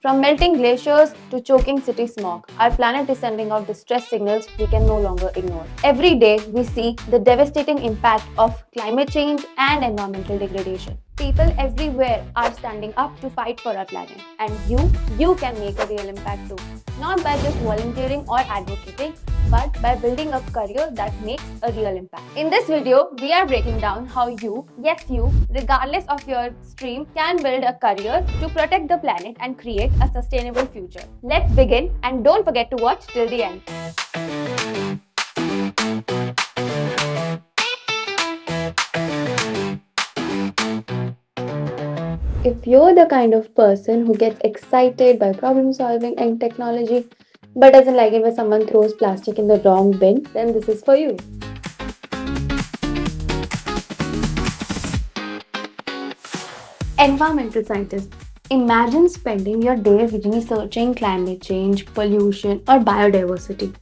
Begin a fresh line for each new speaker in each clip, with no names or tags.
From melting glaciers to choking city smog, our planet is sending out distress signals we can no longer ignore. Every day, we see the devastating impact of climate change and environmental degradation. People everywhere are standing up to fight for our planet. And you can make a real impact too. Not by just volunteering or advocating, but by building a career that makes a real impact. In this video, we are breaking down how you, yes you, regardless of your stream, can build a career to protect the planet and create a sustainable future. Let's begin, and don't forget to watch till the end. If you're the kind of person who gets excited by problem solving and technology, but doesn't like it when someone throws plastic in the wrong bin, then this is for you. Environmental scientist. Imagine spending your days researching climate change, pollution, or biodiversity.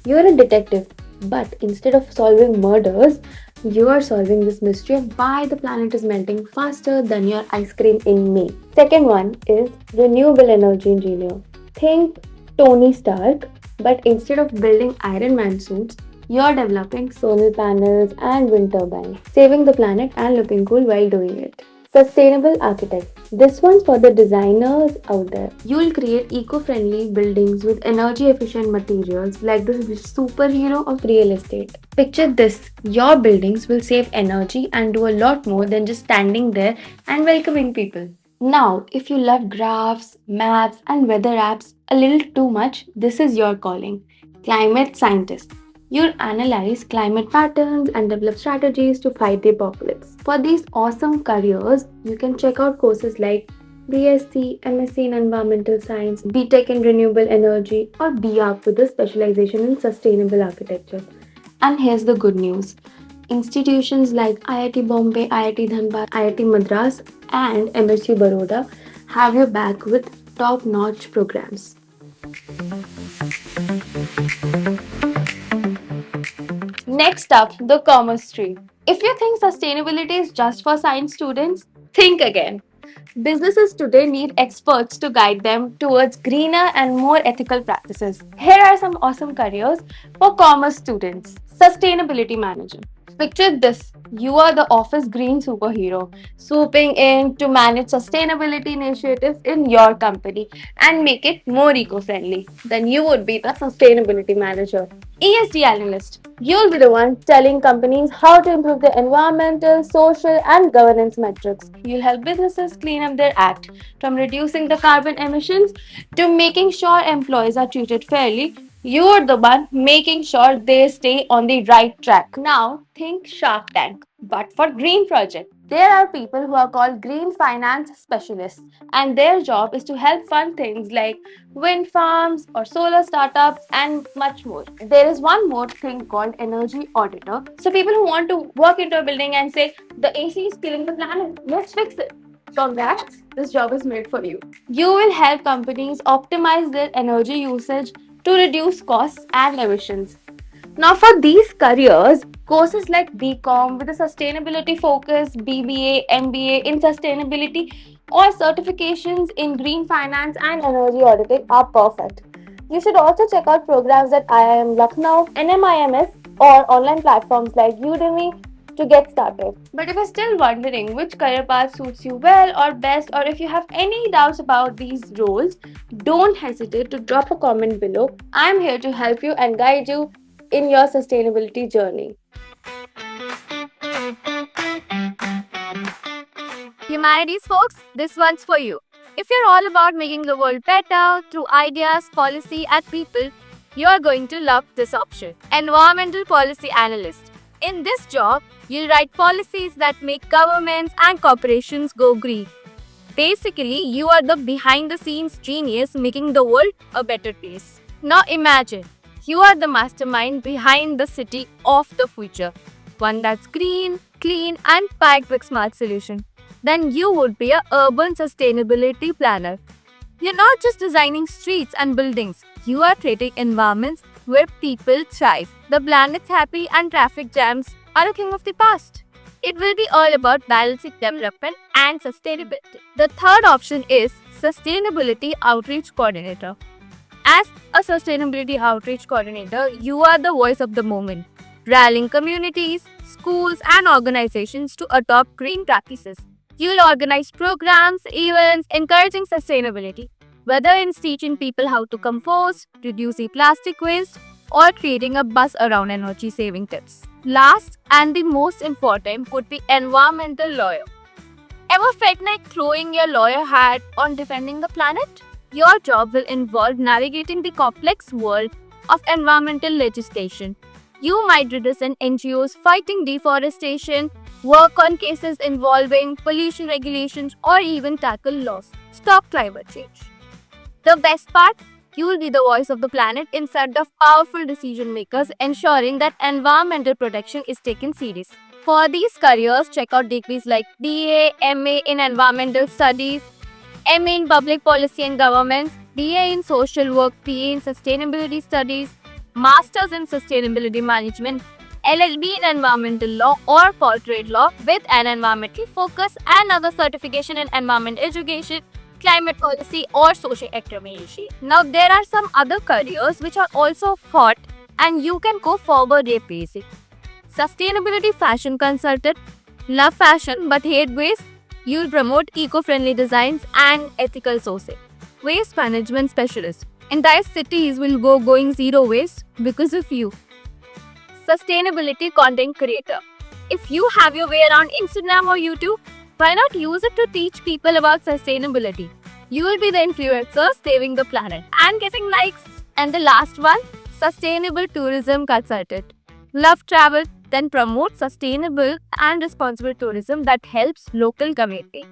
You're a detective, but instead of solving murders, you are solving this mystery of why the planet is melting faster than your ice cream in May. Second one is renewable energy engineer. Think Tony Stark, but instead of building Iron Man suits, you're developing solar panels and wind turbines, saving the planet and looking cool while doing it. Sustainable architect. This one's for the designers out there. You'll create eco-friendly buildings with energy-efficient materials like the superhero of real estate. Picture this, your buildings will save energy and do a lot more than just standing there and welcoming people. Now, if you love graphs, maps, and weather apps a little too much, this is your calling. Climate scientist. You'll analyze climate patterns and develop strategies to fight the apocalypse. For these awesome careers, you can check out courses like BSc, MSc in Environmental Science, BTech in Renewable Energy, or BArch with a specialization in Sustainable Architecture. And here's the good news. Institutions like IIT Bombay, IIT Dhanbad, IIT Madras, and MSU Baroda have your back with top-notch programs. Next up, the commerce stream. If you think sustainability is just for science students, think again. Businesses today need experts to guide them towards greener and more ethical practices. Here are some awesome careers for commerce students. Sustainability manager. Picture this, you are the office green superhero, swooping in to manage sustainability initiatives in your company and make it more eco friendly. Then you would be the sustainability manager. ESG analyst. You'll be the one telling companies how to improve their environmental, social, and governance metrics. You'll help businesses clean up their act, from reducing the carbon emissions to making sure employees are treated fairly. You're the one making sure they stay on the right track. Now, think Shark Tank, but for green project. There are people who are called green finance specialists, and their job is to help fund things like wind farms or solar startups and much more. There is one more thing called energy auditor. So, people who want to walk into a building and say, the AC is killing the planet, let's fix it. Congrats, this job is made for you. You will help companies optimize their energy usage to reduce costs and emissions. Now, for these careers, courses like BCom with a sustainability focus, BBA, MBA in sustainability, or certifications in green finance and energy auditing are perfect. You should also check out programs at IIM Lucknow, NMIMS, or online platforms like Udemy to get started. But if you're still wondering which career path suits you well or best, or if you have any doubts about these roles, don't hesitate to drop a comment below. I'm here to help you and guide you in your sustainability journey.
Humanities, folks, this one's for you. If you're all about making the world better through ideas, policy, and people, you're going to love this option. Environmental Policy Analyst. In this job, you'll write policies that make governments and corporations go green. Basically, you are the behind the scenes genius making the world a better place. Now imagine, you are the mastermind behind the city of the future. One that's green, clean, and packed with smart solutions. Then you would be a urban sustainability planner. You're not just designing streets and buildings, you are creating environments where people thrive. The planet's happy and traffic jams are a thing of the past. It will be all about balancing development and sustainability. The third option is Sustainability Outreach Coordinator. As a sustainability outreach coordinator, you are the voice of the movement, rallying communities, schools, and organizations to adopt green practices. You'll organize programs, events encouraging sustainability, whether it's teaching people how to compost, reducing plastic waste, or creating a buzz around energy saving tips. Last and the most important would be environmental lawyer. Ever felt like throwing your lawyer hat on defending the planet? Your job will involve navigating the complex world of environmental legislation. You might represent NGOs fighting deforestation, work on cases involving pollution regulations, or even tackle laws. Stop climate change. The best part? You will be the voice of the planet instead of powerful decision makers, ensuring that environmental protection is taken seriously. For these careers, check out degrees like BA, MA in Environmental Studies, MA in Public Policy and Governments, BA in Social Work, PA in Sustainability Studies, Masters in Sustainability Management, LLB in Environmental Law or Corporate Law with an environmental focus, and other certification in Environment Education, Climate Policy or Social Entrepreneurship. Now there are some other careers which are also hot and you can go forward a basic. Sustainability Fashion Consultant. Love fashion but hate waste? You'll promote eco-friendly designs and ethical sourcing. Waste Management Specialist. Entire cities will go going zero waste because of you. Sustainability Content Creator. If you have your way around Instagram or YouTube, why not use it to teach people about sustainability? You will be the influencer saving the planet and getting likes. And the last one, Sustainable Tourism Consultant. Love travel? Then promote sustainable and responsible tourism that helps local community.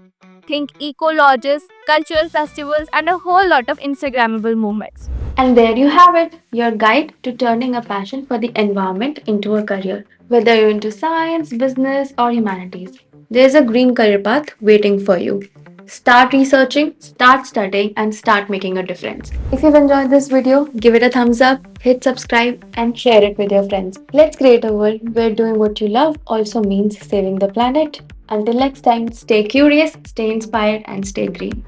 Think eco lodges, cultural festivals, and a whole lot of Instagrammable movements.
And there you have it, your guide to turning a passion for the environment into a career. Whether you're into science, business, or humanities, there's a green career path waiting for you. Start researching, start studying, and start making a difference. If you've enjoyed this video, give it a thumbs up, hit subscribe, and share it with your friends. Let's create a world where doing what you love also means saving the planet. Until next time, stay curious, stay inspired, and stay green.